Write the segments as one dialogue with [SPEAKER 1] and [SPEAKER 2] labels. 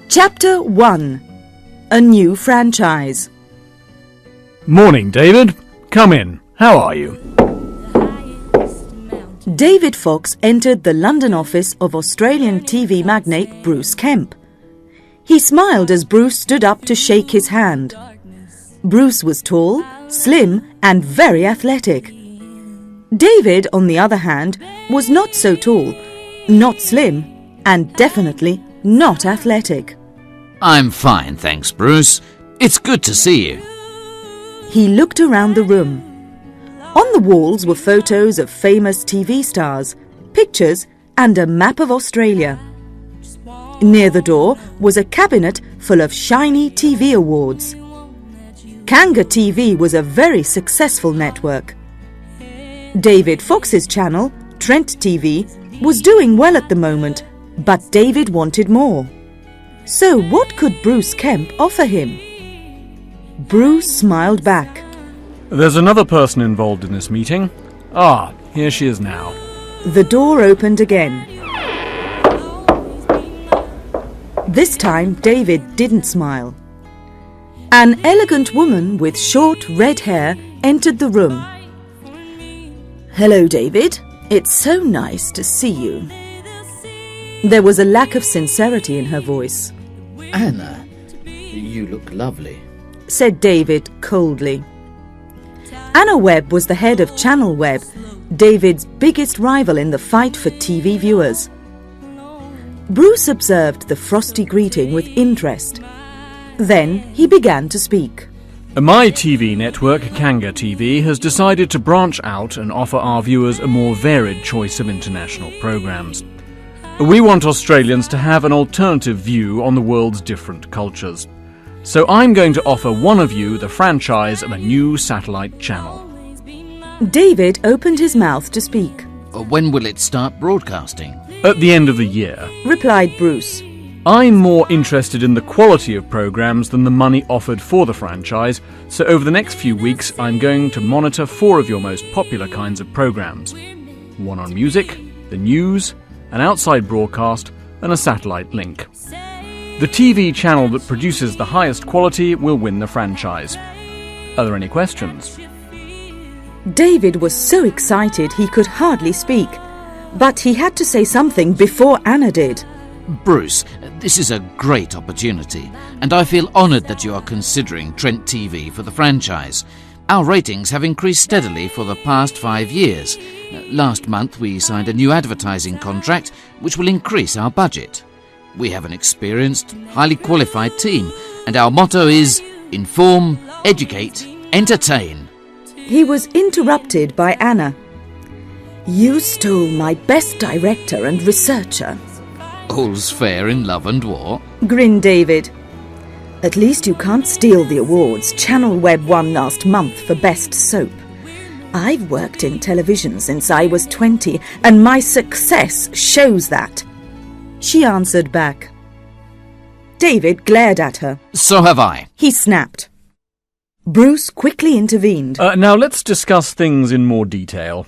[SPEAKER 1] Chapter 1. A New Franchise.
[SPEAKER 2] Morning, David. Come in. How are you?
[SPEAKER 1] David Fox entered the London office of Australian TV magnate Bruce Kemp. He smiled as Bruce stood up to shake his hand. Bruce was tall, slim, and very athletic. David, on the other hand, was not so tall, not slim, and definitely not athletic.
[SPEAKER 3] I'm fine, thanks, Bruce. It's good to see you.
[SPEAKER 1] He looked around the room. On the walls were photos of famous TV stars, pictures, and a map of Australia. Near the door was a cabinet full of shiny TV awards. Kanga TV was a very successful network. David Fox's channel, Trent TV, was doing well at the moment, but David wanted more. So what could Bruce Kemp offer him? Bruce smiled back.
[SPEAKER 2] There's another person involved in this meeting. Ah, here she is now.
[SPEAKER 1] The door opened again. This time David didn't smile. An elegant woman with short red hair entered the room. Hello, David. It's so nice to see you. There was a lack of sincerity in her voice.
[SPEAKER 4] Anna, you look lovely,
[SPEAKER 1] said David coldly. Anna Webb was the head of Channel Webb, David's biggest rival in the fight for TV viewers. Bruce observed the frosty greeting with interest. Then he began to speak.
[SPEAKER 2] My TV network, Kanga TV, has decided to branch out and offer our viewers a more varied choice of international programs. We want Australians to have an alternative view on the world's different cultures. So I'm going to offer one of you the franchise of a new satellite channel.
[SPEAKER 1] David opened his mouth to speak.
[SPEAKER 3] When will it start broadcasting?
[SPEAKER 2] At the end of the year,
[SPEAKER 1] replied Bruce.
[SPEAKER 2] I'm more interested in the quality of programs than the money offered for the franchise, so over the next few weeks I'm going to monitor 4 of your most popular kinds of programs. One on music, the news, an outside broadcast, and a satellite link. The TV channel that produces the highest quality will win the franchise. Are there any questions?
[SPEAKER 1] David was so excited he could hardly speak, but he had to say something before Anna did.
[SPEAKER 3] Bruce, this is a great opportunity, and I feel honoured that you are considering Trent TV for the franchise. Our ratings have increased steadily for the past 5 years. Last month we signed a new advertising contract which will increase our budget. We have an experienced, highly qualified team, and our motto is inform, educate, entertain.
[SPEAKER 1] He was interrupted by Anna. You stole my best director and researcher.
[SPEAKER 3] All's fair in love and war,
[SPEAKER 1] grinned David. At least you can't steal the awards Channel Webb won last month for Best Soap. I've worked in television since I was 20, and my success shows that. She answered back. David glared at her.
[SPEAKER 3] So have I,
[SPEAKER 1] he snapped. Bruce quickly intervened.
[SPEAKER 2] Now let's discuss things in more detail.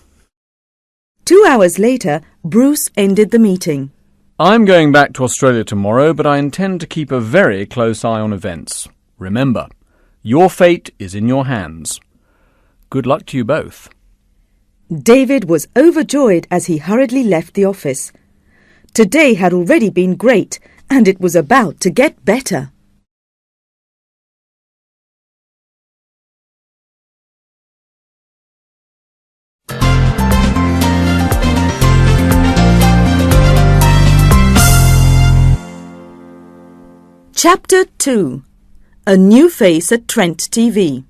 [SPEAKER 1] 2 hours later, Bruce ended the meeting.
[SPEAKER 2] I'm going back to Australia tomorrow, but I intend to keep a very close eye on events. Remember, your fate is in your hands. Good luck to you both.
[SPEAKER 1] David was overjoyed as he hurriedly left the office. Today had already been great, and it was about to get better. Chapter 2. A New Face at Trent TV.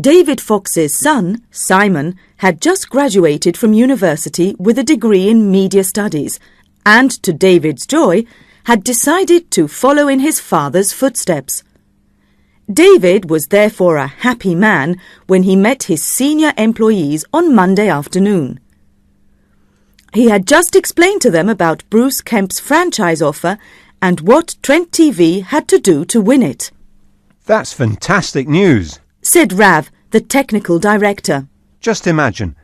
[SPEAKER 1] David Fox's son, Simon, had just graduated from university with a degree in media studies and, to David's joy, had decided to follow in his father's footsteps. David was therefore a happy man when he met his senior employees on Monday afternoon. He had just explained to them about Bruce Kemp's franchise offer and what Trent TV had to do to win it.
[SPEAKER 5] That's fantastic news,
[SPEAKER 1] said Rav, the technical director.
[SPEAKER 5] Just imagine,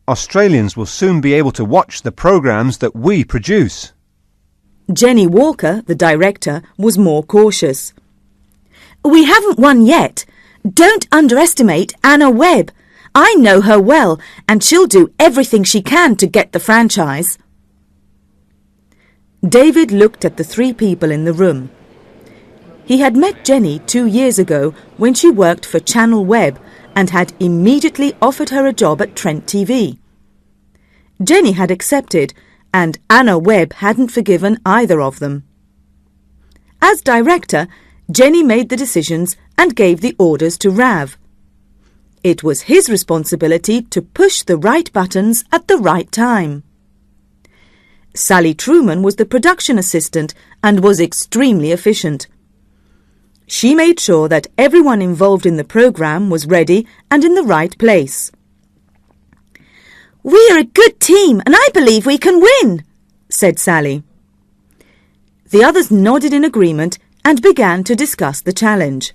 [SPEAKER 5] Australians will soon be able to watch the programmes that we produce.
[SPEAKER 1] Jenny Walker, the director, was more cautious. "We haven't won yet. Don't underestimate Anna Webb. I know her well, and she'll do everything she can to get the franchise." David looked at the three people in the room. He had met Jenny 2 years ago when she worked for Channel Webb and had immediately offered her a job at Trent TV. Jenny had accepted, and Anna Webb hadn't forgiven either of them. As director, Jenny made the decisions and gave the orders to Rav. It was his responsibility to push the right buttons at the right time. Sally Truman was the production assistant and was extremely efficient. She made sure that everyone involved in the program was ready and in the right place. "We're a good team and I believe we can win," said Sally. The others nodded in agreement and began to discuss the challenge.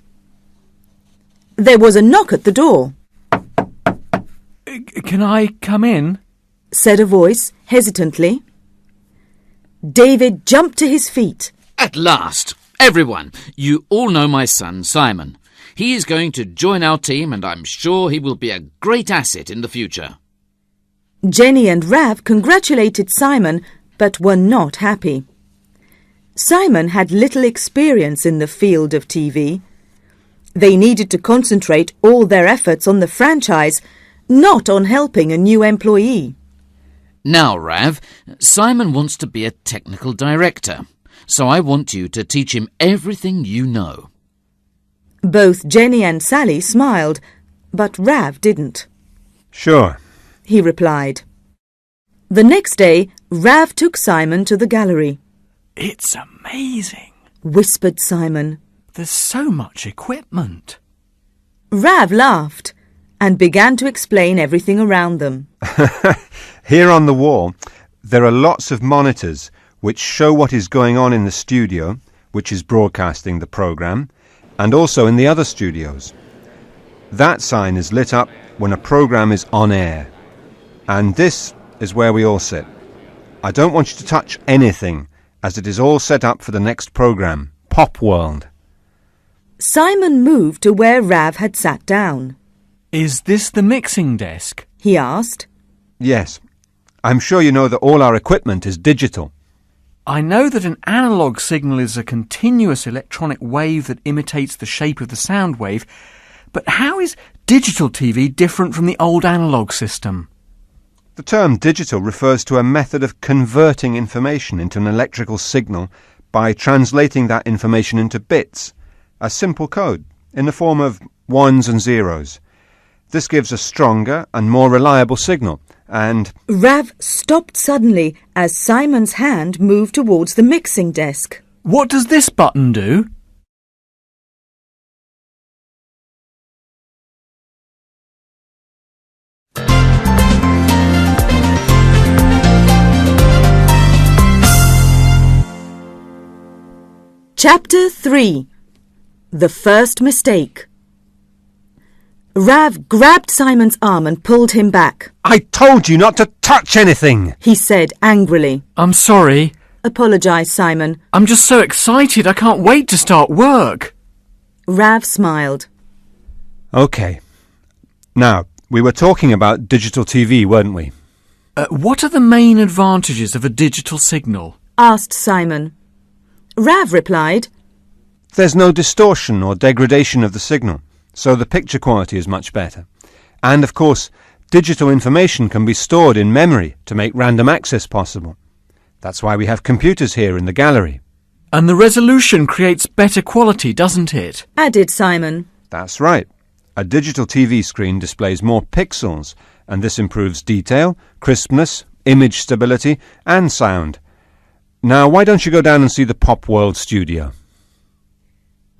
[SPEAKER 1] There was a knock at the door.
[SPEAKER 2] Can I come in?
[SPEAKER 1] Said a voice hesitantly. David jumped to his feet.
[SPEAKER 3] At last! Everyone, you all know my son, Simon. He is going to join our team and I'm sure he will be a great asset in the future.
[SPEAKER 1] Jenny and Rav congratulated Simon but were not happy. Simon had little experience in the field of TV. They needed to concentrate all their efforts on the franchise, not on helping a new employee.
[SPEAKER 3] Now, Rav, Simon wants to be a technical director, so I want you to teach him everything you know.
[SPEAKER 1] Both Jenny and Sally smiled, but Rav didn't.
[SPEAKER 5] Sure,
[SPEAKER 1] he replied. The next day, Rav took Simon to the gallery.
[SPEAKER 2] It's amazing,
[SPEAKER 1] whispered Simon.
[SPEAKER 2] There's so much equipment.
[SPEAKER 1] Rav laughed and began to explain everything around them.
[SPEAKER 5] Here on the wall, there are lots of monitors which show what is going on in the studio, which is broadcasting the program, and also in the other studios. That sign is lit up when a program is on air. And this is where we all sit. I don't want you to touch anything, as it is all set up for the next program, Pop World.
[SPEAKER 1] Simon moved to where Rav had sat down.
[SPEAKER 2] Is this the mixing desk?
[SPEAKER 1] He asked.
[SPEAKER 5] Yes. I'm sure you know that all our equipment is digital.
[SPEAKER 2] I know that an analogue signal is a continuous electronic wave that imitates the shape of the sound wave, but how is digital TV different from the old analogue system?
[SPEAKER 5] The term digital refers to a method of converting information into an electrical signal by translating that information into bits, a simple code, in the form of ones and zeros. This gives a stronger and more reliable signal, and...
[SPEAKER 1] Rav stopped suddenly as Simon's hand moved towards the mixing desk.
[SPEAKER 2] What does this button do?
[SPEAKER 1] Chapter 3. The First Mistake. Rav grabbed Simon's arm and pulled him back.
[SPEAKER 5] I told you not to touch anything,
[SPEAKER 1] he said angrily.
[SPEAKER 2] I'm sorry,
[SPEAKER 1] apologised Simon.
[SPEAKER 2] I'm just so excited I can't wait to start work.
[SPEAKER 1] Rav smiled.
[SPEAKER 5] OK. Now, we were talking about digital TV, weren't we?
[SPEAKER 2] What are the main advantages of a digital signal?
[SPEAKER 1] Asked Simon. Rav replied,
[SPEAKER 5] There's no distortion or degradation of the signal, so the picture quality is much better. And, of course, digital information can be stored in memory to make random access possible. That's why we have computers here in the gallery.
[SPEAKER 2] And the resolution creates better quality, doesn't it?
[SPEAKER 1] Added Simon.
[SPEAKER 5] That's right. A digital TV screen displays more pixels, and this improves detail, crispness, image stability, and sound. Now, why don't you go down and see the Pop World studio?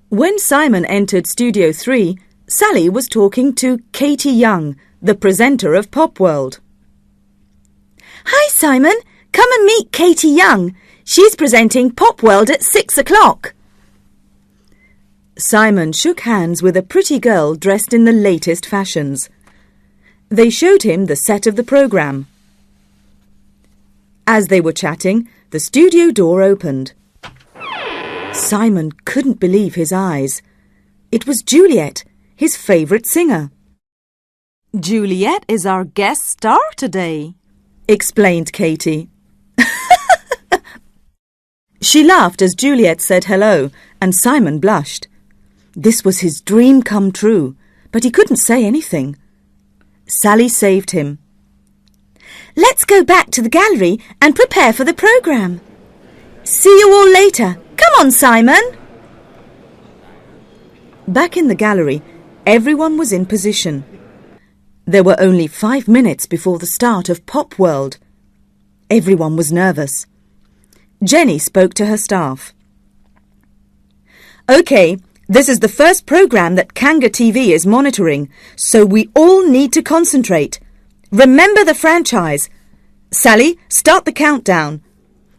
[SPEAKER 1] When Simon entered Studio 3, Sally was talking to Katie Young, the presenter of Pop World. Hi, Simon. Come and meet Katie Young. She's presenting Pop World at 6 o'clock. Simon shook hands with a pretty girl dressed in the latest fashions. They showed him the set of the programme. As they were chatting, the studio door opened. Simon couldn't believe his eyes. It was Juliet, his favourite singer.
[SPEAKER 6] Juliet is our guest star today,
[SPEAKER 1] explained Katie. She laughed as Juliet said hello, and Simon blushed. This was his dream come true, but he couldn't say anything. Sally saved him. Let's go back to the gallery and prepare for the programme. See you all later. Come on, Simon. Back in the gallery, everyone was in position. There were only 5 minutes before the start of Pop World. Everyone was nervous. Jenny spoke to her staff. OK, this is the first programme that Kanga TV is monitoring, so we all need to concentrate. Remember the franchise. Sally, start the countdown.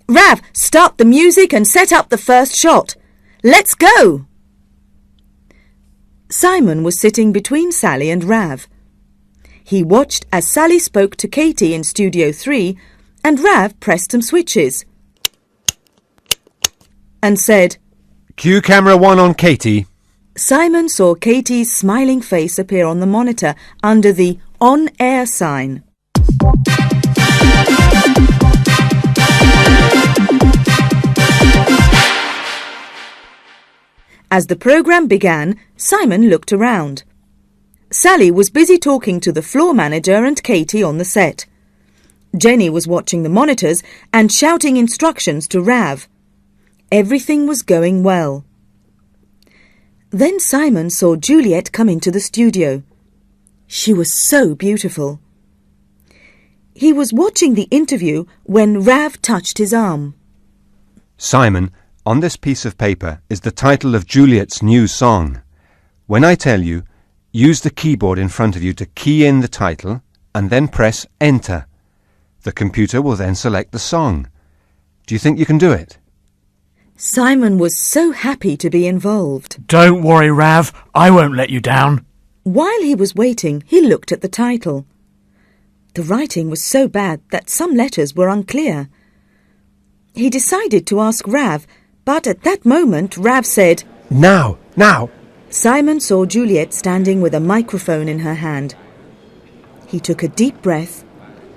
[SPEAKER 1] Rav, start the music and set up the first shot. Let's go! Simon was sitting between Sally and Rav. He watched as Sally spoke to Katie in Studio 3 and Rav pressed some switches and said,
[SPEAKER 5] Cue camera 1 on Katie.
[SPEAKER 1] Simon saw Katie's smiling face appear on the monitor under the on-air sign. As the programme began, Simon looked around. Sally was busy talking to the floor manager and Katie on the set. Jenny was watching the monitors and shouting instructions to Rav. Everything was going well. Then Simon saw Juliet come into the studio. She was so beautiful. He was watching the interview when Rav touched his arm.
[SPEAKER 5] Simon, on this piece of paper is the title of Juliet's new song. When I tell you, use the keyboard in front of you to key in the title and then press Enter. The computer will then select the song. Do you think you can do it?
[SPEAKER 1] Simon was so happy to be involved.
[SPEAKER 2] Don't worry, Rav. I won't let you down.
[SPEAKER 1] While he was waiting, he looked at the title. The writing was so bad that some letters were unclear. He decided to ask Rav, but at that moment Rav said,
[SPEAKER 5] Now!
[SPEAKER 1] Simon saw Juliet standing with a microphone in her hand. He took a deep breath,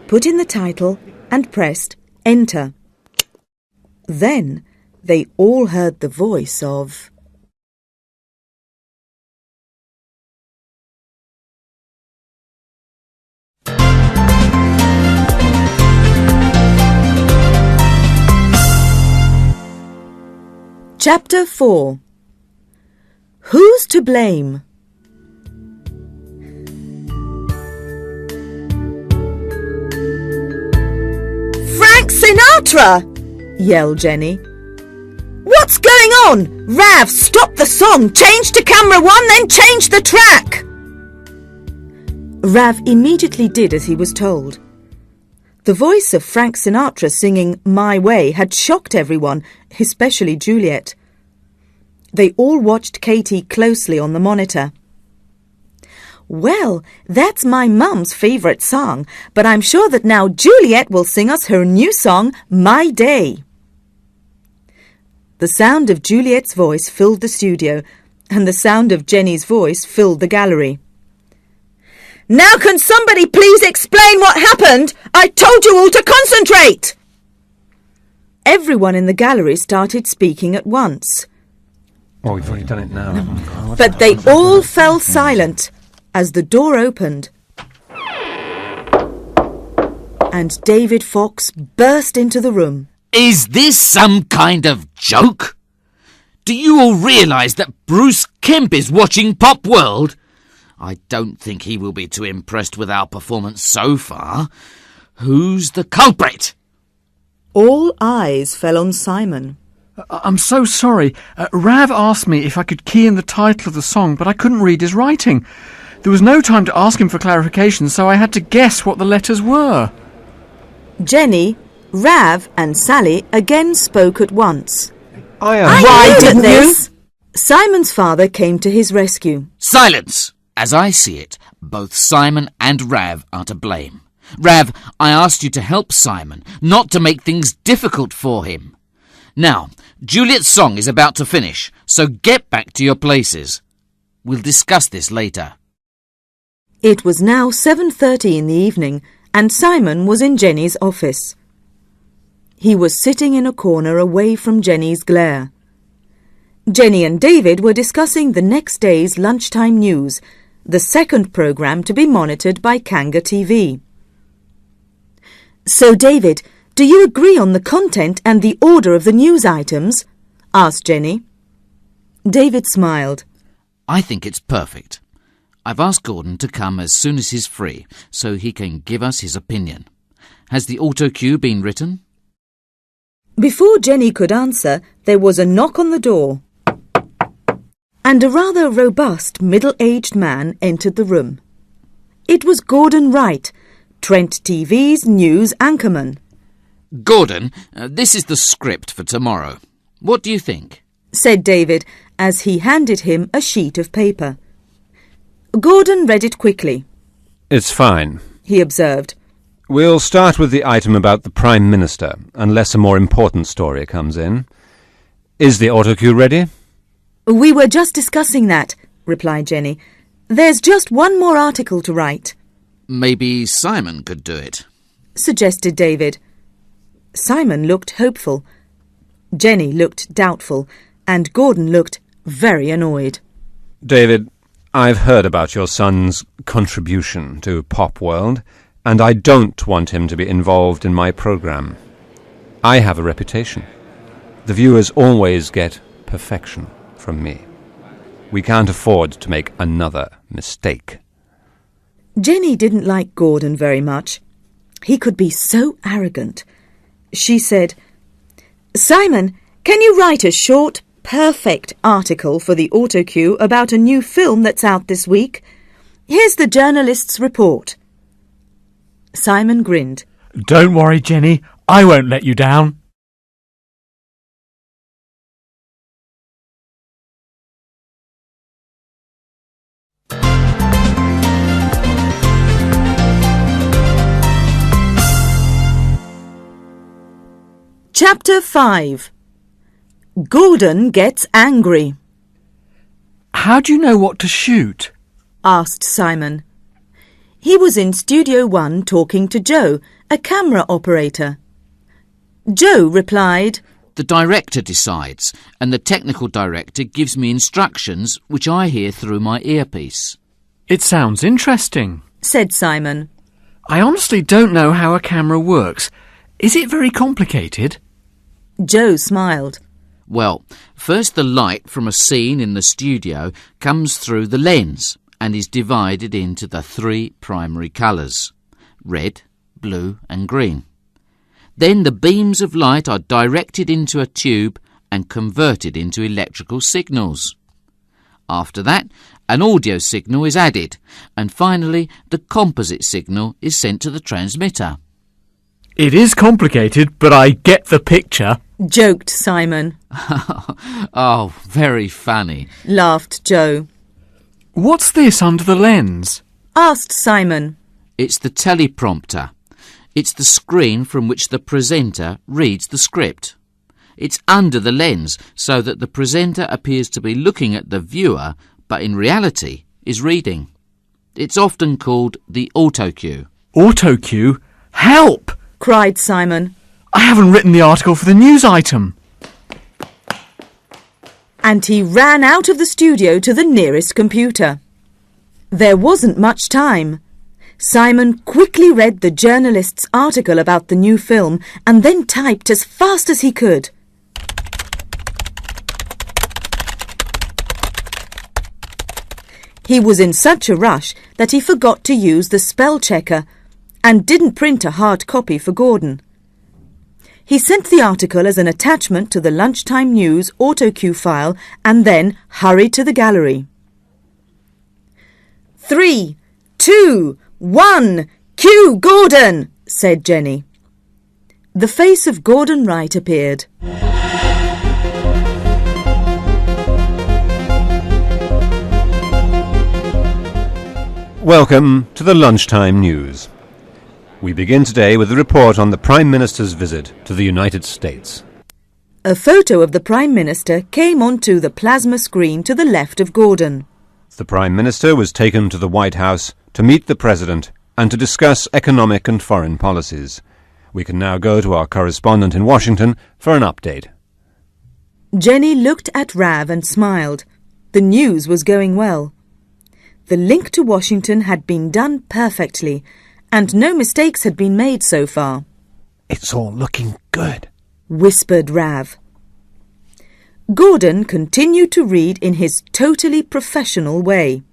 [SPEAKER 1] put in the title and pressed Enter. Then they all heard the voice of... Chapter 4. Who's to blame? Frank Sinatra! Yelled Jenny. What's going on? Rav, stop the song! Change to camera 1, then change the track! Rav immediately did as he was told. The voice of Frank Sinatra singing My Way had shocked everyone, especially Juliet. They all watched Katie closely on the monitor. Well, that's my mum's favourite song, but I'm sure that now Juliet will sing us her new song, My Day. The sound of Juliet's voice filled the studio, and the sound of Jenny's voice filled the gallery. Now can somebody please explain what happened? I told you all to concentrate! Everyone in the gallery started speaking at once.
[SPEAKER 5] Oh, we've already done it now, haven't we?
[SPEAKER 1] But they all fell silent as the door opened. And David Fox burst into the room.
[SPEAKER 3] Is this some kind of joke? Do you all realise that Bruce Kemp is watching Pop World? I don't think he will be too impressed with our performance so far. Who's the culprit?
[SPEAKER 1] All eyes fell on Simon.
[SPEAKER 2] I'm so sorry. Rav asked me if I could key in the title of the song, but I couldn't read his writing. There was no time to ask him for clarification, so I had to guess what the letters were.
[SPEAKER 1] Jenny, Rav and Sally again spoke at once.
[SPEAKER 5] I
[SPEAKER 1] knew didn't this? Simon's father came to his rescue.
[SPEAKER 3] Silence! As I see it, both Simon and Rav are to blame. Rav, I asked you to help Simon, not to make things difficult for him. Now, Juliet's song is about to finish, so get back to your places. We'll discuss this later.
[SPEAKER 1] It was now 7:30 in the evening, and Simon was in Jenny's office. He was sitting in a corner away from Jenny's glare. Jenny and David were discussing the next day's lunchtime news, the second programme to be monitored by Kanga TV. "So, David, do you agree on the content and the order of the news items?" asked Jenny. David smiled.
[SPEAKER 3] I think it's perfect. I've asked Gordon to come as soon as he's free, so he can give us his opinion. Has the auto cue been written?
[SPEAKER 1] Before Jenny could answer, there was a knock on the door, and a rather robust middle-aged man entered the room. It was Gordon Wright, Trent TV's news anchorman.
[SPEAKER 3] Gordon, this is the script for tomorrow. What do you think?
[SPEAKER 1] Said David as he handed him a sheet of paper. Gordon read it quickly.
[SPEAKER 5] It's fine,
[SPEAKER 1] he observed.
[SPEAKER 5] We'll start with the item about the Prime Minister, unless a more important story comes in. Is the autocue ready?
[SPEAKER 1] We were just discussing that, replied Jenny. There's just one more article to write.
[SPEAKER 3] Maybe Simon could do it,
[SPEAKER 1] suggested David. Simon looked hopeful. Jenny looked doubtful, and Gordon looked very annoyed.
[SPEAKER 5] David, I've heard about your son's contribution to Pop World, and I don't want him to be involved in my programme. I have a reputation. The viewers always get perfection from me. We can't afford to make another mistake.
[SPEAKER 1] Jenny didn't like Gordon very much. He could be so arrogant. She said, "Simon, can you write a short, perfect article for the autocue about a new film that's out this week? Here's the journalist's report." Simon grinned.
[SPEAKER 2] Don't worry, Jenny. I won't let you down.
[SPEAKER 1] Chapter 5. Gordon gets angry.
[SPEAKER 2] How do you know what to shoot?
[SPEAKER 1] Asked Simon. He was in Studio 1 talking to Joe, a camera operator. Joe replied,
[SPEAKER 3] The director decides, and the technical director gives me instructions which I hear through my earpiece.
[SPEAKER 2] It sounds interesting,
[SPEAKER 1] said Simon.
[SPEAKER 2] I honestly don't know how a camera works. Is it very complicated?
[SPEAKER 1] Joe smiled.
[SPEAKER 3] Well, first the light from a scene in the studio comes through the lens and is divided into the 3 primary colours, red, blue and green. Then the beams of light are directed into a tube and converted into electrical signals. After that, an audio signal is added, and finally the composite signal is sent to the transmitter.
[SPEAKER 2] It is complicated, but I get the picture,
[SPEAKER 1] joked Simon.
[SPEAKER 3] Oh, very funny,
[SPEAKER 1] laughed Joe.
[SPEAKER 2] What's this under the lens?
[SPEAKER 1] Asked Simon.
[SPEAKER 3] It's the teleprompter. It's the screen from which the presenter reads the script. It's under the lens so that the presenter appears to be looking at the viewer, but in reality is reading. It's often called the autocue.
[SPEAKER 2] Autocue? Help!
[SPEAKER 1] Cried Simon.
[SPEAKER 2] I haven't written the article for the news item.
[SPEAKER 1] And he ran out of the studio to the nearest computer. There wasn't much time. Simon quickly read the journalist's article about the new film and then typed as fast as he could. He was in such a rush that he forgot to use the spell checker and didn't print a hard copy for Gordon. He sent the article as an attachment to the lunchtime news autocue file and then hurried to the gallery. 3, 2, 1, cue Gordon, said Jenny. The face of Gordon Wright appeared.
[SPEAKER 5] Welcome to the lunchtime news. We begin today with a report on the Prime Minister's visit to the United States.
[SPEAKER 1] A photo of the Prime Minister came onto the plasma screen to the left of Gordon.
[SPEAKER 5] The Prime Minister was taken to the White House to meet the President and to discuss economic and foreign policies. We can now go to our correspondent in Washington for an update.
[SPEAKER 1] Jenny looked at Rav and smiled. The news was going well. The link to Washington had been done perfectly, and no mistakes had been made so far.
[SPEAKER 5] It's all looking good,
[SPEAKER 1] whispered Rav. Gordon continued to read in his totally professional way.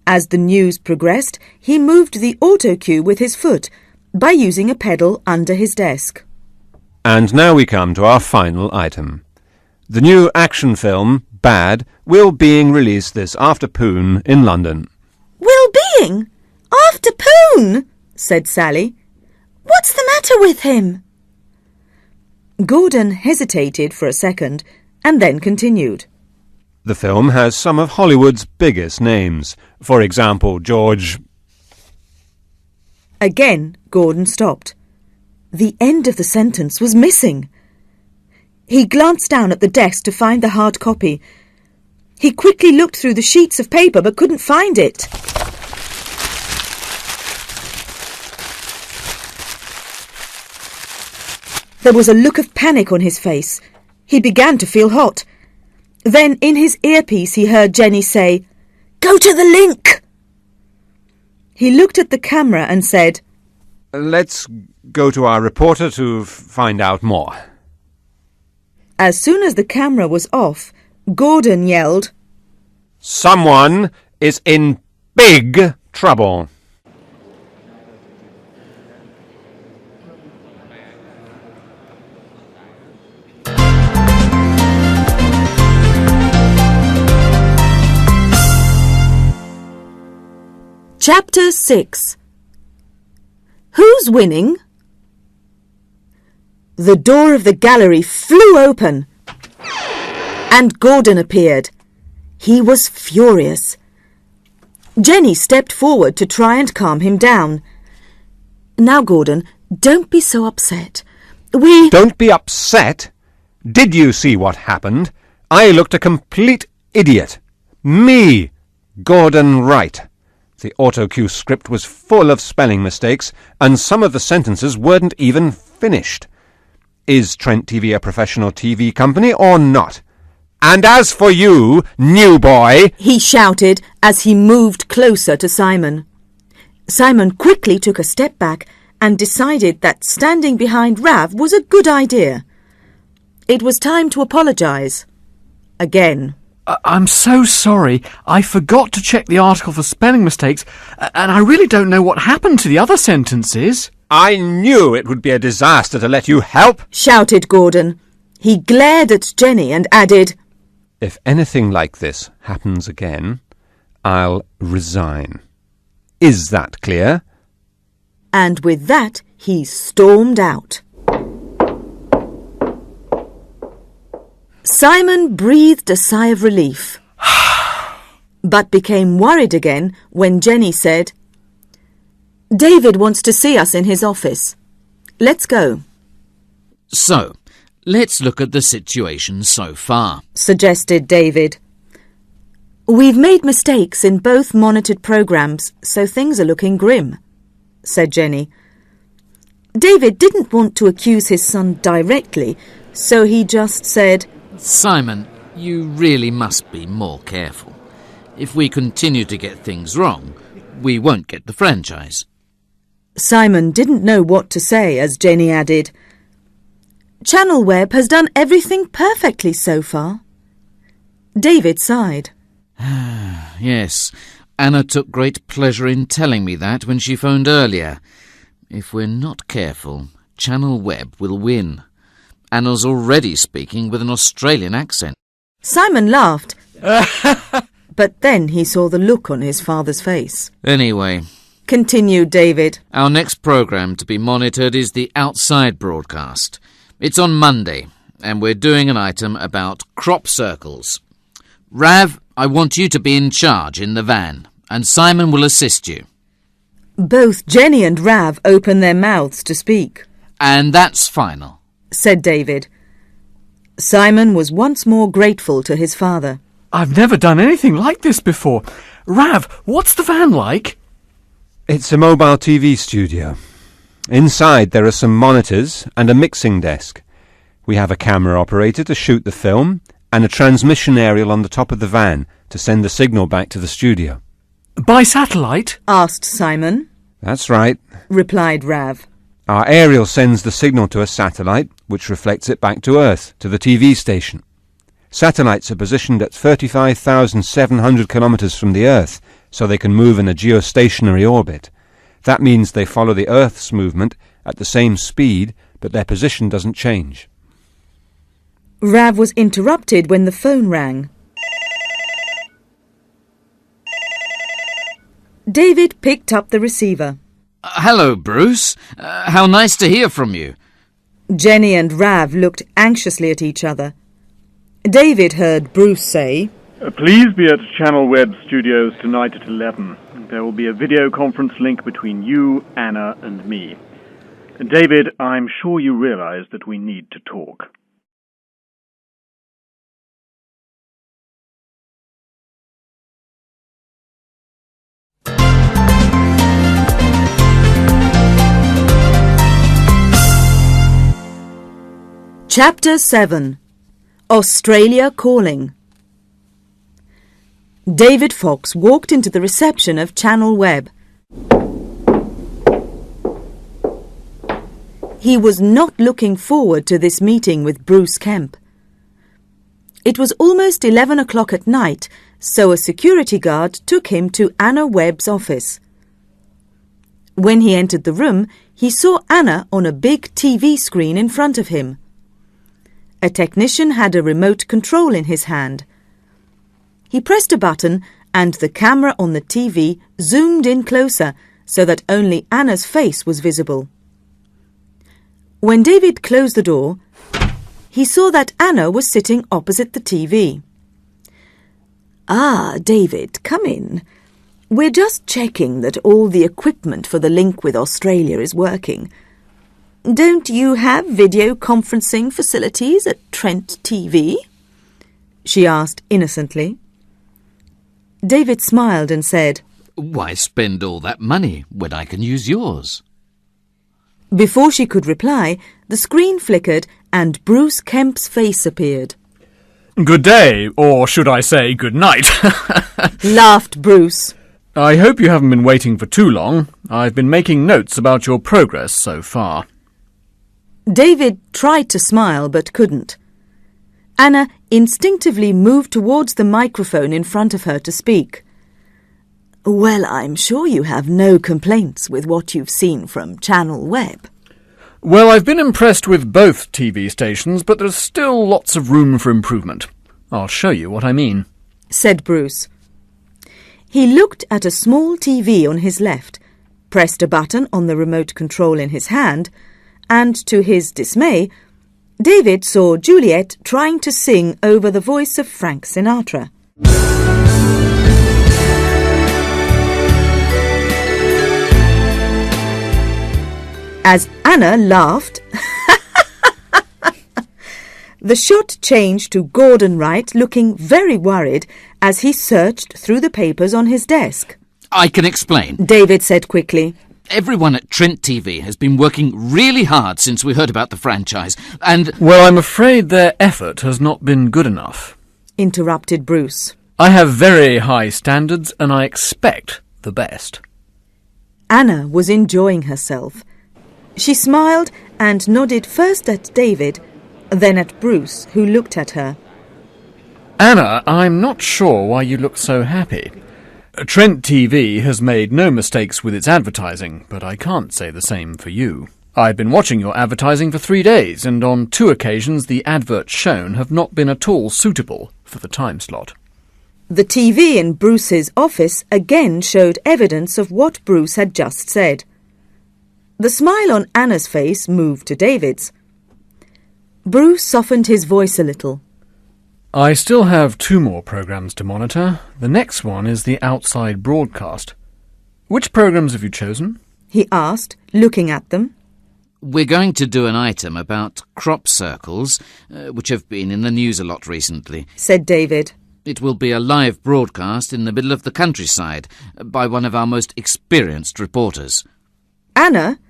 [SPEAKER 1] As the news progressed, he moved the auto cue with his foot by using a pedal under his desk.
[SPEAKER 5] And now we come to our final item. The new action film, Bad, will being released this afternoon in London.
[SPEAKER 1] Will being? Afternoon? Said Sally. What's the matter with him? Gordon hesitated for a second and then continued.
[SPEAKER 5] The film has some of Hollywood's biggest names. For example, George...
[SPEAKER 1] Again, Gordon stopped. The end of the sentence was missing. He glanced down at the desk to find the hard copy. He quickly looked through the sheets of paper but couldn't find it. There was a look of panic on his face. He began to feel hot. Then in his earpiece he heard Jenny say, "Go to the link!" He looked at the camera and said,
[SPEAKER 5] Let's go to our reporter to find out more.
[SPEAKER 1] As soon as the camera was off, Gordon yelled,
[SPEAKER 5] Someone is in big trouble.
[SPEAKER 1] Chapter 6. Who's winning? The door of the gallery flew open, and Gordon appeared. He was furious. Jenny stepped forward to try and calm him down. Now, Gordon, don't be so upset.
[SPEAKER 5] Don't be upset? Did you see what happened? I looked a complete idiot. Me, Gordon Wright. The auto-cue script was full of spelling mistakes, and some of the sentences weren't even finished. Is Trent TV a professional TV company or not? And as for you, new boy,
[SPEAKER 1] he shouted as he moved closer to Simon. Simon quickly took a step back and decided that standing behind Rav was a good idea. It was time to apologise. Again.
[SPEAKER 2] I'm so sorry. I forgot to check the article for spelling mistakes, and I really don't know what happened to the other sentences.
[SPEAKER 5] I knew it would be a disaster to let you help,
[SPEAKER 1] shouted Gordon. He glared at Jenny and added,
[SPEAKER 5] If anything like this happens again, I'll resign. Is that clear?
[SPEAKER 1] And with that, he stormed out. Simon breathed a sigh of relief, but became worried again when Jenny said, David wants to see us in his office. Let's go.
[SPEAKER 3] So, let's look at the situation so far,
[SPEAKER 1] suggested David. We've made mistakes in both monitored programmes, so things are looking grim, said Jenny. David didn't want to accuse his son directly, so he just said,
[SPEAKER 3] Simon, you really must be more careful. If we continue to get things wrong, we won't get the franchise.
[SPEAKER 1] Simon didn't know what to say as Jenny added, Channel Web has done everything perfectly so far. David sighed.
[SPEAKER 3] Yes, Anna took great pleasure in telling me that when she phoned earlier. If we're not careful, Channel Web will win. Anna's already speaking with an Australian accent.
[SPEAKER 1] Simon laughed, but then he saw the look on his father's face.
[SPEAKER 3] Anyway,
[SPEAKER 1] continued David,
[SPEAKER 3] our next programme to be monitored is the outside broadcast. It's on Monday, and we're doing an item about crop circles. Rav, I want you to be in charge in the van, and Simon will assist you.
[SPEAKER 1] Both Jenny and Rav opened their mouths to speak.
[SPEAKER 3] And that's final,
[SPEAKER 1] said David. Simon was once more grateful to his father.
[SPEAKER 2] I've never done anything like this before. Rav, what's the van like?
[SPEAKER 5] It's a mobile TV studio. Inside there are some monitors and a mixing desk. We have a camera operator to shoot the film and a transmission aerial on the top of the van to send the signal back to the studio.
[SPEAKER 2] By satellite?
[SPEAKER 1] Asked Simon.
[SPEAKER 5] That's right,
[SPEAKER 1] replied Rav.
[SPEAKER 5] Our aerial sends the signal to a satellite, which reflects it back to Earth, to the TV station. Satellites are positioned at 35,700 kilometres from the Earth, so they can move in a geostationary orbit. That means they follow the Earth's movement at the same speed, but their position doesn't change.
[SPEAKER 1] Rav was interrupted when the phone rang. David picked up the receiver.
[SPEAKER 3] Hello, Bruce. How nice to hear from you.
[SPEAKER 1] Jenny and Rav looked anxiously at each other. David heard Bruce say,
[SPEAKER 7] Please be at Channel Web Studios tonight at 11. There will be a video conference link between you, Anna, and me. David, I'm sure you realize that we need to talk.
[SPEAKER 1] Chapter 7. Australia Calling. David Fox walked into the reception of Channel Web. He was not looking forward to this meeting with Bruce Kemp. It was almost 11 o'clock at night, so a security guard took him to Anna Webb's office. When he entered the room, he saw Anna on a big TV screen in front of him. A technician had a remote control in his hand. He pressed a button and the camera on the TV zoomed in closer so that only Anna's face was visible. When David closed the door, he saw that Anna was sitting opposite the TV. "Ah, David, come in. We're just checking that all the equipment for the link with Australia is working. Don't you have video conferencing facilities at Trent TV?" she asked innocently. David smiled and said,
[SPEAKER 3] Why spend all that money when I can use yours?
[SPEAKER 1] Before she could reply, the screen flickered and Bruce Kemp's face appeared.
[SPEAKER 2] Good day, or should I say good night.
[SPEAKER 1] Laughed Bruce.
[SPEAKER 2] I hope you haven't been waiting for too long. I've been making notes about your progress so far.
[SPEAKER 1] David tried to smile but couldn't. Anna instinctively moved towards the microphone in front of her to speak. "Well, I'm sure you have no complaints with what you've seen from Channel Web."
[SPEAKER 2] Well, I've been impressed with both TV stations, but there's still lots of room for improvement. I'll show you what I mean,
[SPEAKER 1] said Bruce. He looked at a small TV on his left, pressed a button on the remote control in his hand, and to his dismay, David saw Juliet trying to sing over the voice of Frank Sinatra. As Anna laughed, the shot changed to Gordon Wright looking very worried as he searched through the papers on his desk.
[SPEAKER 3] I can explain,
[SPEAKER 1] David said quickly.
[SPEAKER 3] Everyone at Trent TV has been working really hard since we heard about the franchise, and...
[SPEAKER 2] Well, I'm afraid their effort has not been good enough,
[SPEAKER 1] interrupted Bruce.
[SPEAKER 2] I have very high standards and I expect the best.
[SPEAKER 1] Anna was enjoying herself. She smiled and nodded first at David, then at Bruce, who looked at her.
[SPEAKER 2] Anna, I'm not sure why you look so happy. Trent TV has made no mistakes with its advertising, but I can't say the same for you. I've been watching your advertising for 3 days, and on 2 occasions the adverts shown have not been at all suitable for the time slot.
[SPEAKER 1] The TV in Bruce's office again showed evidence of what Bruce had just said. The smile on Anna's face moved to David's. Bruce softened his voice a little.
[SPEAKER 2] I still have 2 more programs to monitor. The next one is the outside broadcast. Which programmes have you chosen?
[SPEAKER 1] He asked, looking at them.
[SPEAKER 3] We're going to do an item about crop circles, which have been in the news a lot recently,
[SPEAKER 1] said David.
[SPEAKER 3] It will be a live broadcast in the middle of the countryside by one of our most experienced reporters.
[SPEAKER 1] Anna,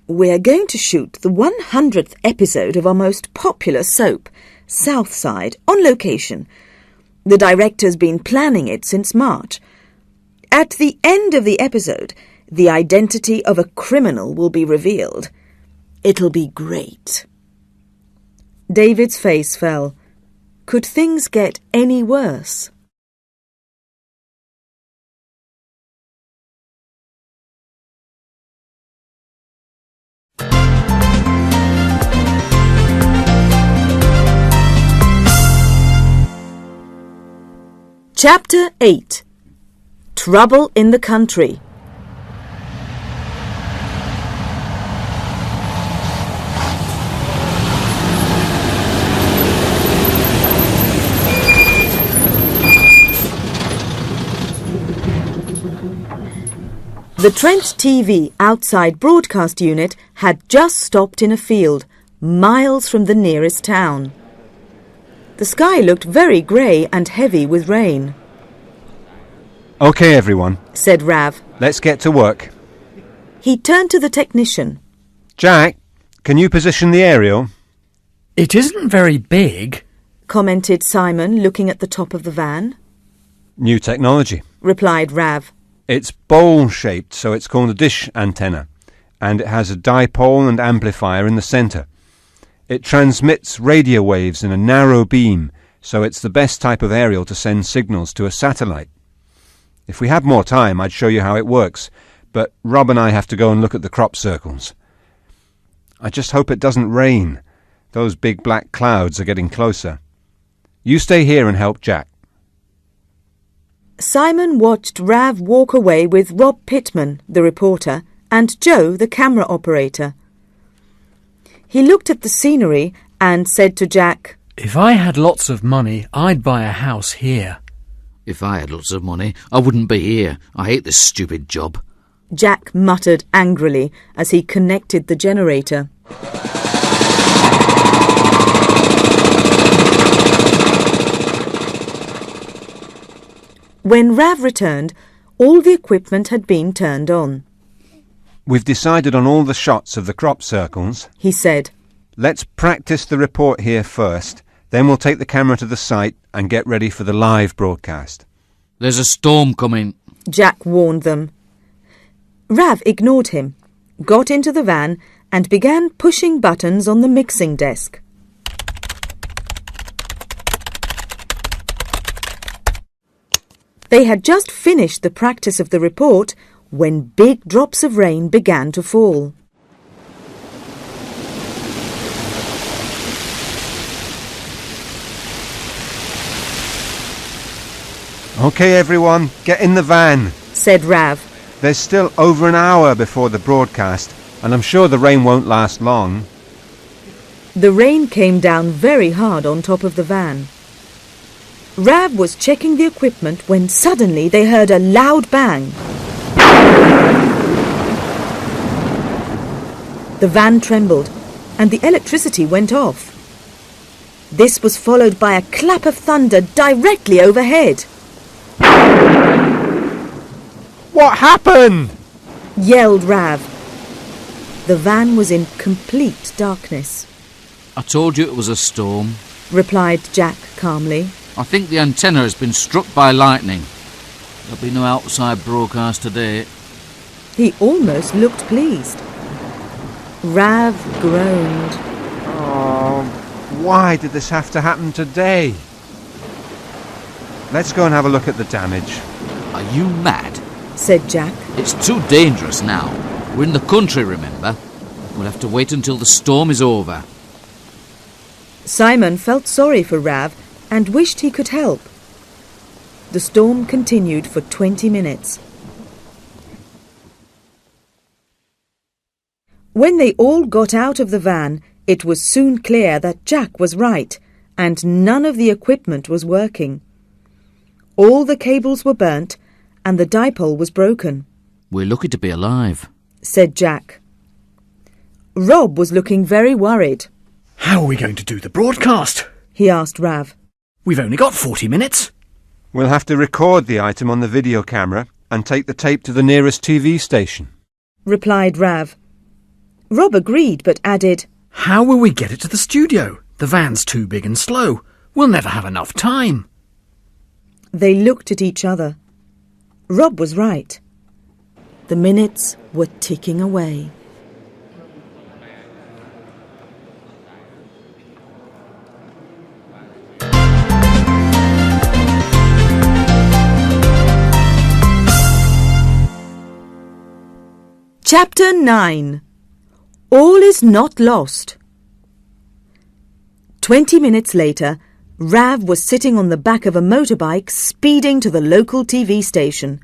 [SPEAKER 1] we're going to shoot the 100th episode of our most popular soap, Southside, on location. The director's been planning it since March. At the end of the episode, the identity of a criminal will be revealed. It'll be great. David's face fell. Could things get any worse? Chapter 8. Trouble in the Country. The Trent TV outside broadcast unit had just stopped in a field, miles from the nearest town. The sky looked very grey and heavy with rain.
[SPEAKER 5] OK, everyone,
[SPEAKER 1] said Rav.
[SPEAKER 5] let's get to work.
[SPEAKER 1] He turned to the technician.
[SPEAKER 5] Jack, can you position the aerial?
[SPEAKER 2] It isn't very big,
[SPEAKER 1] commented Simon, looking at the top of the van.
[SPEAKER 5] New technology.
[SPEAKER 1] Replied Rav.
[SPEAKER 5] It's bowl-shaped, so it's called a dish antenna, and it has a dipole and amplifier in the centre. It transmits radio waves in a narrow beam, so it's the best type of aerial to send signals to a satellite. If we had more time, I'd show you how it works, but Rob and I have to go and look at the crop circles. I just hope it doesn't rain. Those big black clouds are getting closer. You stay here and help Jack.
[SPEAKER 1] Simon watched Rav walk away with Rob Pittman, the reporter, and Joe, the camera operator. He looked at the scenery and said to Jack,
[SPEAKER 2] If I had lots of money, I'd buy a house here.
[SPEAKER 3] If I had lots of money, I wouldn't be here. I hate this stupid job.
[SPEAKER 1] Jack muttered angrily as he connected the generator. When Rav returned, all the equipment had been turned on.
[SPEAKER 5] We've decided on all the shots of the crop circles,
[SPEAKER 1] he said.
[SPEAKER 5] Let's practice the report here first, then we'll take the camera to the site and get ready for the live broadcast.
[SPEAKER 3] There's a storm coming,
[SPEAKER 1] Jack warned them. Rav ignored him, got into the van and began pushing buttons on the mixing desk. They had just finished the practice of the report when big drops of rain began to fall.
[SPEAKER 5] OK, everyone, get in the van,
[SPEAKER 1] said Rav.
[SPEAKER 5] There's still over an hour before the broadcast, and I'm sure the rain won't last long.
[SPEAKER 1] The rain came down very hard on top of the van. Rav was checking the equipment when suddenly they heard a loud bang. The van trembled and the electricity went off. This was followed by a clap of thunder directly overhead.
[SPEAKER 5] What happened?
[SPEAKER 1] Yelled Rav. The van was in complete darkness.
[SPEAKER 3] I told you it was a storm,
[SPEAKER 1] replied Jack calmly.
[SPEAKER 3] I think the antenna has been struck by lightning. There'll be no outside broadcast today.
[SPEAKER 1] He almost looked pleased. Rav groaned.
[SPEAKER 5] Oh, why did this have to happen today? Let's go and have a look at the damage.
[SPEAKER 3] Are you mad?
[SPEAKER 1] Said Jack.
[SPEAKER 3] It's too dangerous now. We're in the country, remember? We'll have to wait until the storm is over.
[SPEAKER 1] Simon felt sorry for Rav and wished he could help. The storm continued for 20 minutes. When they all got out of the van, it was soon clear that Jack was right, and none of the equipment was working. All the cables were burnt, and the dipole was broken.
[SPEAKER 3] We're lucky to be alive,
[SPEAKER 1] said Jack. Rob was looking very worried.
[SPEAKER 2] How are we going to do the broadcast?
[SPEAKER 1] He asked Rav.
[SPEAKER 2] We've only got 40 minutes.
[SPEAKER 5] We'll have to record the item on the video camera and take the tape to the nearest TV station,
[SPEAKER 1] replied Rav. Rob agreed but added,
[SPEAKER 2] How will we get it to the studio? The van's too big and slow. We'll never have enough time.
[SPEAKER 1] They looked at each other. Rob was right. The minutes were ticking away. Chapter 9. All is not lost. 20 minutes later, Rav was sitting on the back of a motorbike speeding to the local TV station.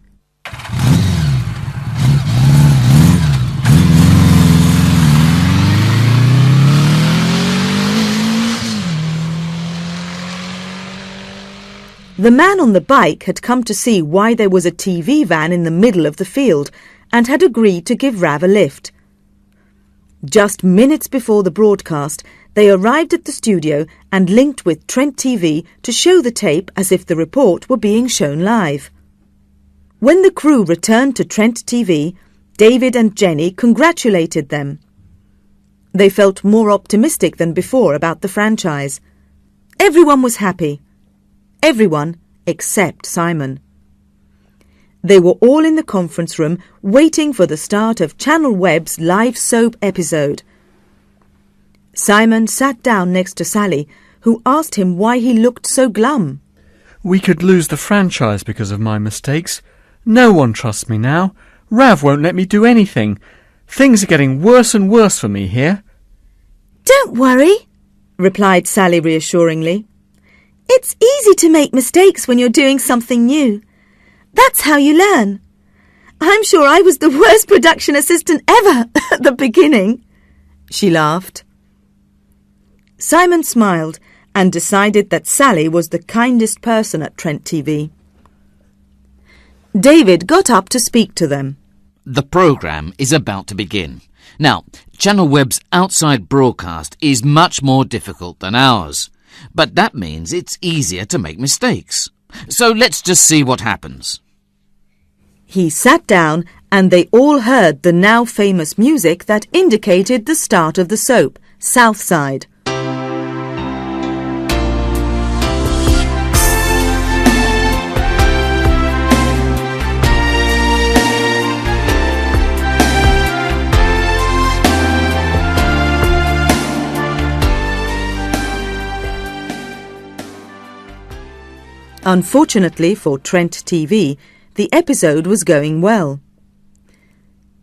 [SPEAKER 1] The man on the bike had come to see why there was a TV van in the middle of the field and had agreed to give Rav a lift. Just minutes before the broadcast, they arrived at the studio and linked with Trent TV to show the tape as if the report were being shown live. When the crew returned to Trent TV, David and Jenny congratulated them. They felt more optimistic than before about the franchise. Everyone was happy. Everyone except Simon. They were all in the conference room waiting for the start of Channel Web's live soap episode. Simon sat down next to Sally, who asked him why he looked so glum.
[SPEAKER 2] We could lose the franchise because of my mistakes. No one trusts me now. Rav won't let me do anything. Things are getting worse and worse for me here.
[SPEAKER 6] Don't worry, replied Sally reassuringly. It's easy to make mistakes when you're doing something new. That's how you learn. I'm sure I was the worst production assistant ever at the beginning.
[SPEAKER 1] She laughed. Simon smiled and decided that Sally was the kindest person at Trent TV. David got up to speak to them.
[SPEAKER 3] The programme is about to begin. Now, Channel Web's outside broadcast is much more difficult than ours, but that means it's easier to make mistakes. So let's just see what happens.
[SPEAKER 1] He sat down and they all heard the now famous music that indicated the start of the soap, Southside. Unfortunately for Trent TV, the episode was going well.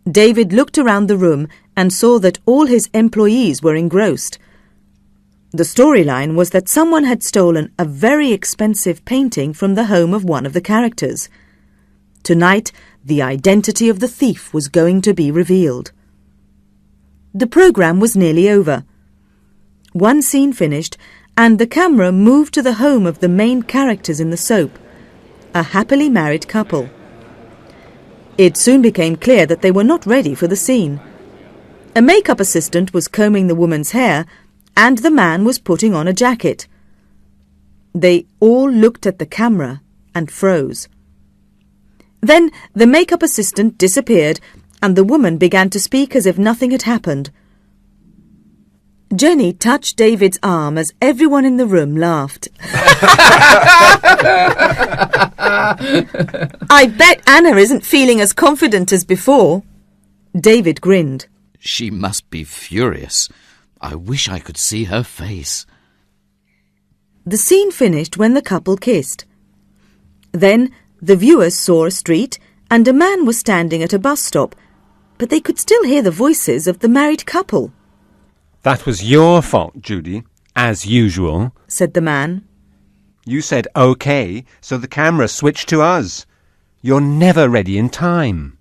[SPEAKER 1] David looked around the room and saw that all his employees were engrossed. The storyline was that someone had stolen a very expensive painting from the home of one of the characters. Tonight, the identity of the thief was going to be revealed. The programme was nearly over. One scene finished, and the camera moved to the home of the main characters in the soap, a happily married couple. It soon became clear that they were not ready for the scene. A makeup assistant was combing the woman's hair, and the man was putting on a jacket. They all looked at the camera and froze. Then the makeup assistant disappeared, and the woman began to speak as if nothing had happened. Jenny touched David's arm as everyone in the room laughed. I bet Anna isn't feeling as confident as before. David grinned.
[SPEAKER 3] She must be furious. I wish I could see her face.
[SPEAKER 1] The scene finished when the couple kissed. Then the viewers saw a street and a man was standing at a bus stop, but they could still hear the voices of the married couple.
[SPEAKER 5] That was your fault, Judy, as usual,
[SPEAKER 1] said the man.
[SPEAKER 5] You said OK, so the camera switched to us. You're never ready in time.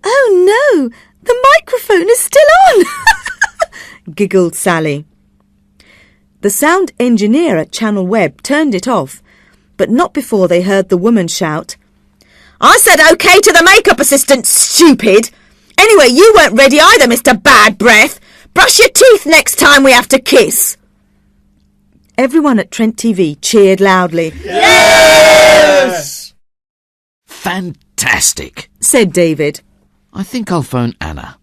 [SPEAKER 6] Oh no, the microphone is still on,
[SPEAKER 1] giggled Sally. The sound engineer at Channel Web turned it off, but not before they heard the woman shout,
[SPEAKER 6] I said OK to the makeup assistant, stupid. Anyway, you weren't ready either, Mr. Bad Breath. Brush your teeth next time we have to kiss.
[SPEAKER 1] Everyone at Trent TV cheered loudly.
[SPEAKER 4] Yes!
[SPEAKER 3] Fantastic,
[SPEAKER 1] Said David.
[SPEAKER 3] I think I'll phone Anna.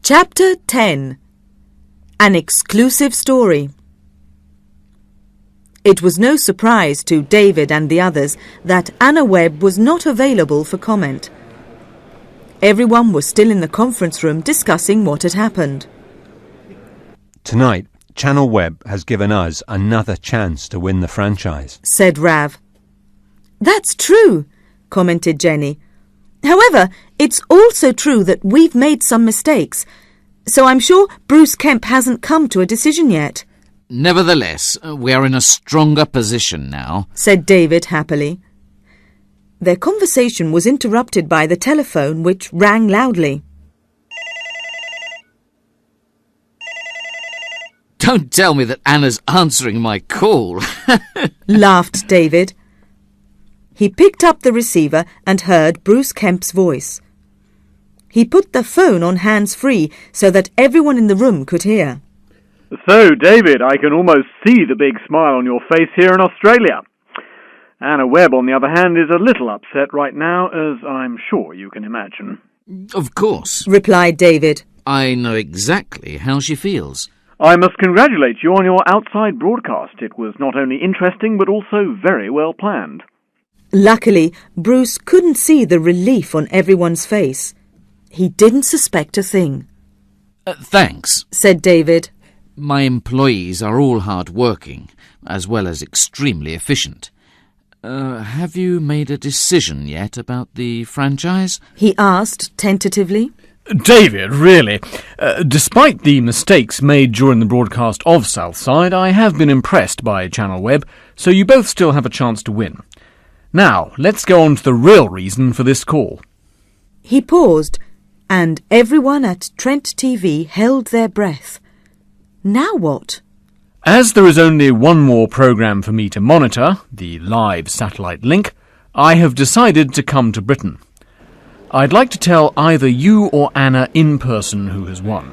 [SPEAKER 1] Chapter 10. An exclusive story. It was no surprise to David and the others that Anna Webb was not available for comment. Everyone was still in the conference room discussing what had happened.
[SPEAKER 5] Tonight, Channel Webb has given us another chance to win the franchise,
[SPEAKER 1] Said Rav. That's true, commented Jenny. However, it's also true that we've made some mistakes, so I'm sure Bruce Kemp hasn't come to a decision yet.
[SPEAKER 3] Nevertheless, we are in a stronger position now,
[SPEAKER 1] Said David happily. Their conversation was interrupted by the telephone, which rang loudly.
[SPEAKER 3] Don't tell me that Anna's answering my call.
[SPEAKER 1] Laughed David. He picked up the receiver and heard Bruce Kemp's voice. He put the phone on hands-free so that everyone in the room could hear.
[SPEAKER 7] So, David, I can almost see the big smile on your face here in Australia. Anna Webb, on the other hand, is a little upset right now, as I'm sure you can imagine.
[SPEAKER 3] Of course.
[SPEAKER 1] Replied David.
[SPEAKER 3] I know exactly how she feels.
[SPEAKER 7] I must congratulate you on your outside broadcast. It was not only interesting, but also very well planned.
[SPEAKER 1] Luckily, Bruce couldn't see the relief on everyone's face. He didn't suspect a thing.
[SPEAKER 3] Thanks.
[SPEAKER 1] Said David.
[SPEAKER 3] My employees are all hard-working, as well as extremely efficient. Have you made a decision yet about the franchise?
[SPEAKER 1] He asked tentatively.
[SPEAKER 2] David, really. Despite the mistakes made during the broadcast of Southside, I have been impressed by Channel Webb, so you both still have a chance to win. Now, let's go on to the real reason for this call.
[SPEAKER 1] He paused, and everyone at Trent TV held their breath. Now what?
[SPEAKER 2] As there is only one more programme for me to monitor, the live satellite link, I have decided to come to Britain. I'd like to tell either you or Anna in person who has won.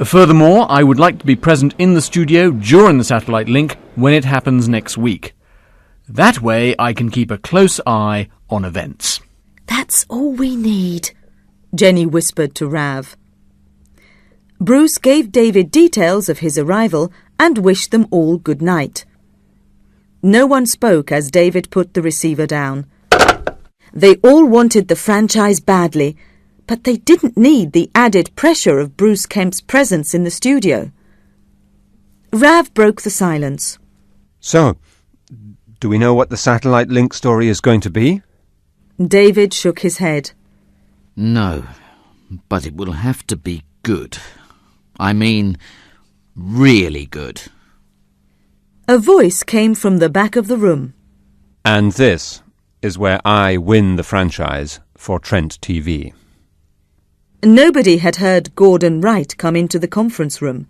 [SPEAKER 2] Furthermore, I would like to be present in the studio during the satellite link when it happens next week. That way I can keep a close eye on events.
[SPEAKER 1] That's all we need, Jenny whispered to Rav. Bruce gave David details of his arrival and wished them all good night. No one spoke as David put the receiver down. They all wanted the franchise badly, but they didn't need the added pressure of Bruce Kemp's presence in the studio. Rav broke the silence.
[SPEAKER 5] So, do we know what the satellite link story is going to be?
[SPEAKER 1] David shook his head.
[SPEAKER 3] No, but it will have to be good. I mean, really good.
[SPEAKER 1] A voice came from the back of the room.
[SPEAKER 5] And this is where I win the franchise for Trent TV.
[SPEAKER 1] Nobody had heard Gordon Wright come into the conference room.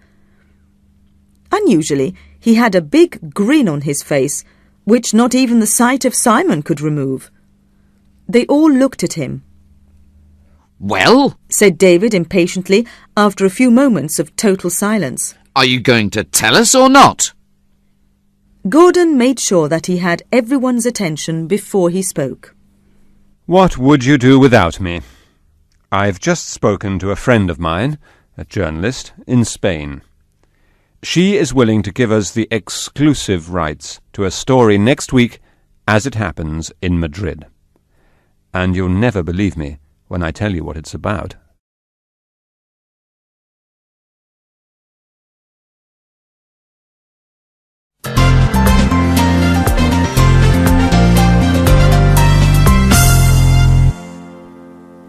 [SPEAKER 1] Unusually, he had a big grin on his face, which not even the sight of Simon could remove. They all looked at him.
[SPEAKER 3] Well?
[SPEAKER 1] Said David impatiently, after a few moments of total silence.
[SPEAKER 3] Are you going to tell us or not?
[SPEAKER 1] Gordon made sure that he had everyone's attention before he spoke.
[SPEAKER 5] What would you do without me? I've just spoken to a friend of mine, a journalist, in Spain. She is willing to give us the exclusive rights to a story next week as it happens in Madrid. And you'll never believe me when I tell you what it's about.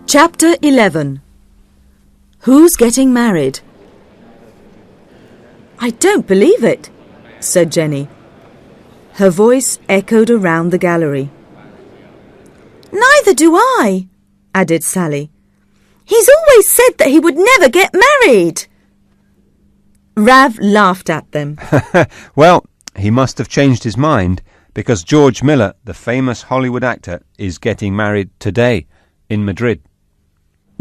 [SPEAKER 1] Chapter 11. Who's getting married? I don't believe it, said Jenny. Her voice echoed around the gallery.
[SPEAKER 6] Neither do I, added Sally. He's always said that he would never get married.
[SPEAKER 1] Rav laughed at them.
[SPEAKER 5] Well, he must have changed his mind, because George Miller, the famous Hollywood actor, is getting married today in Madrid.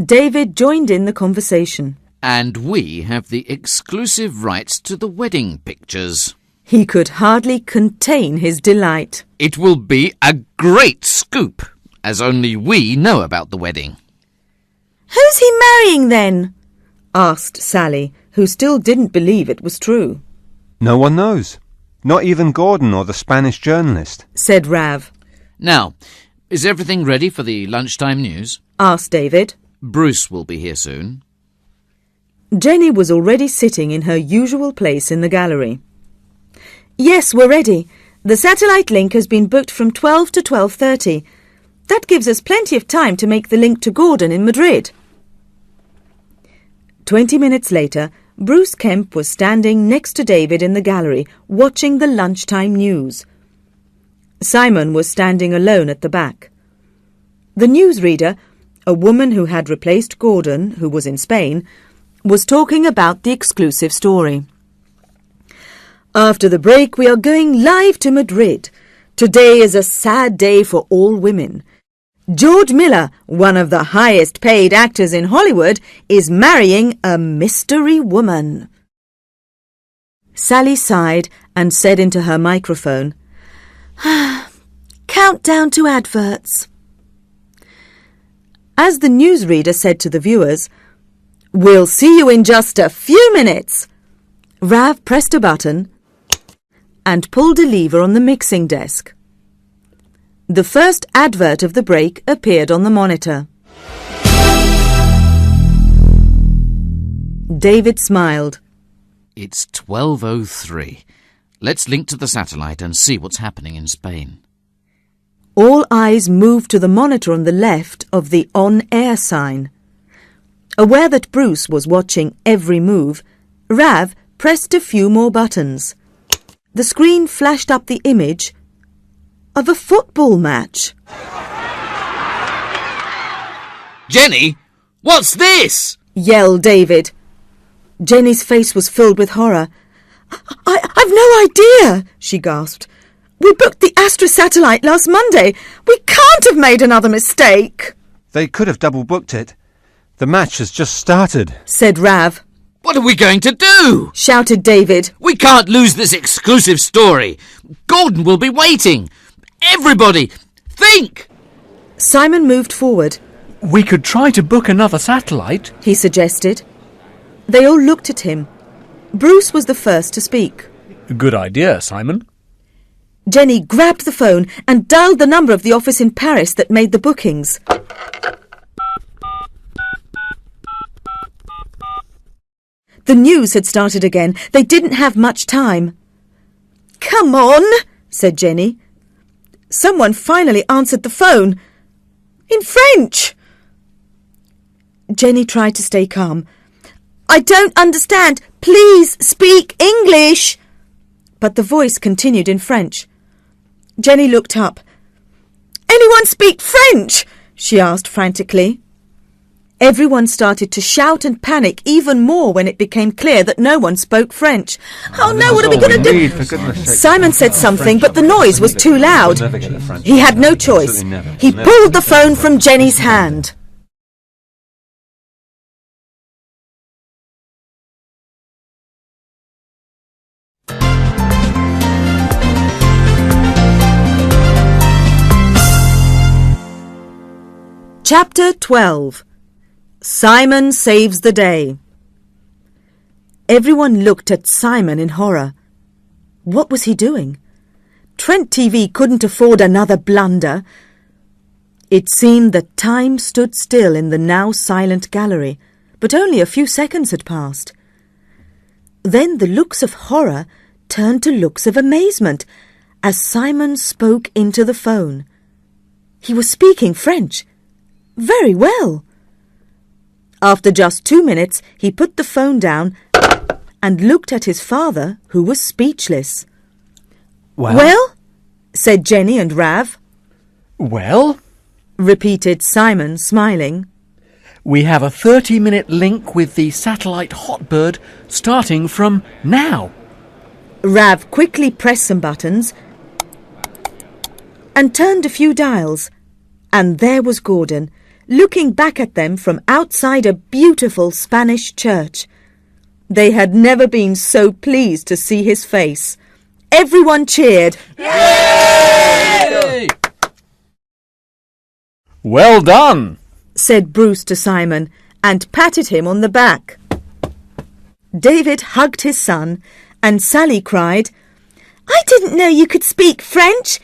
[SPEAKER 1] David joined in the conversation.
[SPEAKER 3] And we have the exclusive rights to the wedding pictures.
[SPEAKER 1] He could hardly contain his delight.
[SPEAKER 3] It will be a great scoop, as only we know about the wedding.
[SPEAKER 6] Who's he marrying then?
[SPEAKER 1] Asked Sally, who still didn't believe it was true.
[SPEAKER 5] No one knows. Not even Gordon or the Spanish journalist,
[SPEAKER 1] said Rav.
[SPEAKER 3] Now, is everything ready for the lunchtime news?
[SPEAKER 1] Asked David.
[SPEAKER 3] Bruce will be here soon.
[SPEAKER 1] Jenny was already sitting in her usual place in the gallery. Yes, we're ready. The satellite link has been booked from 12 to 12:30. That gives us plenty of time to make the link to Gordon in Madrid. 20 minutes later, Bruce Kemp was standing next to David in the gallery, watching the lunchtime news. Simon was standing alone at the back. The newsreader, a woman who had replaced Gordon, who was in Spain, was talking about the exclusive story. After the break, we are going live to Madrid. Today is a sad day for all women. George Miller, one of the highest paid actors in Hollywood, is marrying a mystery woman. Sally sighed and said into her microphone,
[SPEAKER 6] Countdown to adverts.
[SPEAKER 1] As the newsreader said to the viewers, We'll see you in just a few minutes. Rav pressed a button and pulled a lever on the mixing desk. The first advert of the break appeared on the monitor. David smiled.
[SPEAKER 3] It's 12:03. Let's link to the satellite and see what's happening in Spain.
[SPEAKER 1] All eyes moved to the monitor on the left of the on-air sign. Aware that Bruce was watching every move, Rav pressed a few more buttons. The screen flashed up the image of a football match.
[SPEAKER 3] Jenny, what's this?
[SPEAKER 1] Yelled David. Jenny's face was filled with horror.
[SPEAKER 6] I've no idea, she gasped. We booked the Astra satellite last Monday. We can't have made another mistake.
[SPEAKER 5] They could have double booked it. The match has just started,
[SPEAKER 1] said Rav.
[SPEAKER 3] What are we going to do?
[SPEAKER 1] Shouted David.
[SPEAKER 3] We can't lose this exclusive story. Gordon will be waiting. Everybody, think!
[SPEAKER 1] Simon moved forward.
[SPEAKER 2] We could try to book another satellite,
[SPEAKER 1] he suggested. They all looked at him. Bruce was the first to speak.
[SPEAKER 2] Good idea, Simon.
[SPEAKER 1] Jenny grabbed the phone and dialed the number of the office in Paris that made the bookings. The news had started again. They didn't have much time.
[SPEAKER 6] Come on,
[SPEAKER 1] said Jenny.
[SPEAKER 6] Someone finally answered the phone. In French.
[SPEAKER 1] Jenny tried to stay calm.
[SPEAKER 6] I don't understand. Please speak English.
[SPEAKER 1] But the voice continued in French. Jenny looked up.
[SPEAKER 6] Anyone speak French?
[SPEAKER 1] She asked frantically. Everyone started to shout and panic even more when it became clear that no one spoke French.
[SPEAKER 6] Oh no, what are we going to do?
[SPEAKER 1] Simon said something, but the noise was too loud. He had no choice. He pulled the phone from Jenny's hand. Chapter 12. Simon Saves the Day. Everyone looked at Simon in horror. What was he doing? Trent TV couldn't afford another blunder. It seemed that time stood still in the now silent gallery, but only a few seconds had passed. Then the looks of horror turned to looks of amazement as Simon spoke into the phone. He was speaking French. Very well. After just 2 minutes, he put the phone down and looked at his father, who was speechless.
[SPEAKER 2] Well,
[SPEAKER 1] said Jenny and Rav.
[SPEAKER 2] Well,
[SPEAKER 1] Repeated Simon, smiling.
[SPEAKER 2] we have a 30-minute link with the satellite Hotbird starting from now.
[SPEAKER 1] Rav quickly pressed some buttons and turned a few dials. And there was Gordon, looking back at them from outside a beautiful Spanish church. They had never been so pleased to see his face. Everyone cheered.
[SPEAKER 3] Yay!
[SPEAKER 2] Well done!
[SPEAKER 1] Said Bruce to Simon and patted him on the back. David hugged his son and Sally cried, "I didn't know you could speak French.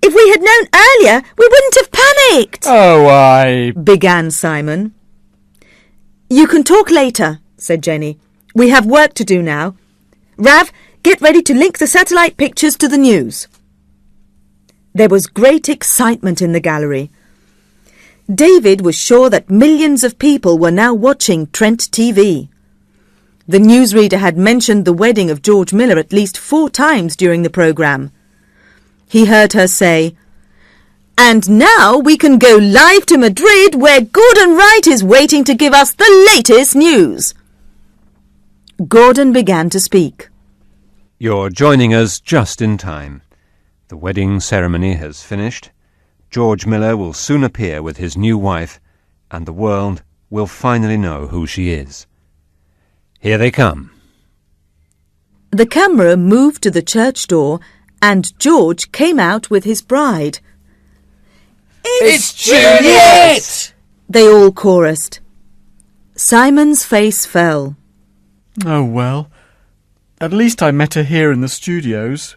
[SPEAKER 1] If we had known earlier, we wouldn't have panicked,"
[SPEAKER 2] Oh,
[SPEAKER 1] began Simon. "You can talk later," said Jenny. "We have work to do now. Rav, get ready to link the satellite pictures to the news." There was great excitement in the gallery. David was sure that millions of people were now watching Trent TV. The newsreader had mentioned the wedding of George Miller at least 4 times during the programme. He heard her say, "And now we can go live to Madrid where Gordon Wright is waiting to give us the latest news." Gordon began to speak.
[SPEAKER 5] You're joining us just in time. The wedding ceremony has finished. George Miller will soon appear with his new wife, and the world will finally know who she is. Here they come.
[SPEAKER 1] The camera moved to the church door and George came out with his bride.
[SPEAKER 3] It's Juliet!
[SPEAKER 1] They all chorused. Simon's face fell.
[SPEAKER 2] Oh well. At least I met her here in the studios.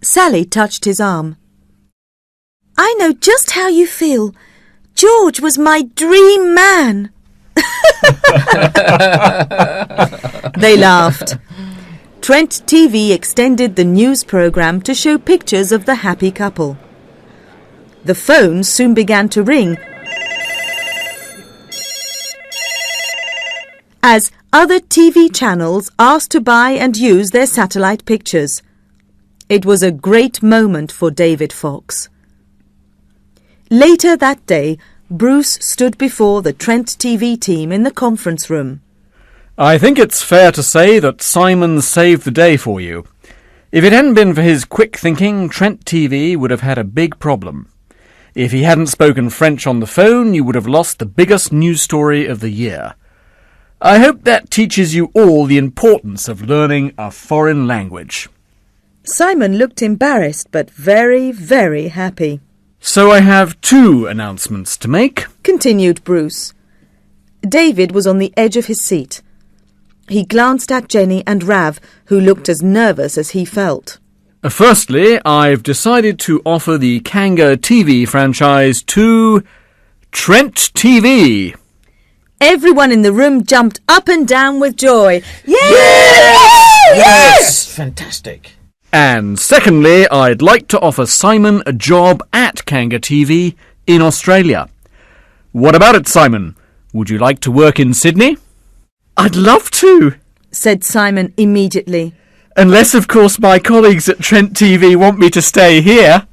[SPEAKER 1] Sally touched his arm. "I know just how you feel. George was my dream man." They laughed. Trent TV extended the news programme to show pictures of the happy couple. The phone soon began to ring as other TV channels asked to buy and use their satellite pictures. It was a great moment for David Fox. Later that day, Bruce stood before the Trent TV team in the conference room.
[SPEAKER 2] I think it's fair to say that Simon saved the day for you. If it hadn't been for his quick thinking, Trent TV would have had a big problem. If he hadn't spoken French on the phone, you would have lost the biggest news story of the year. I hope that teaches you all the importance of learning a foreign language.
[SPEAKER 1] Simon looked embarrassed but very, very happy.
[SPEAKER 2] So I have 2 announcements to make.
[SPEAKER 1] Continued Bruce. David was on the edge of his seat. He glanced at Jenny and Rav, who looked as nervous as he felt.
[SPEAKER 2] Firstly, I've decided to offer the Kanga TV franchise to Trent TV.
[SPEAKER 1] Everyone in the room jumped up and down with joy.
[SPEAKER 3] Yes! Fantastic.
[SPEAKER 2] And secondly, I'd like to offer Simon a job at Kanga TV in Australia. What about it, Simon? Would you like to work in Sydney? I'd love to,
[SPEAKER 1] said Simon immediately.
[SPEAKER 2] Unless, of course, my colleagues at Trent TV want me to stay here.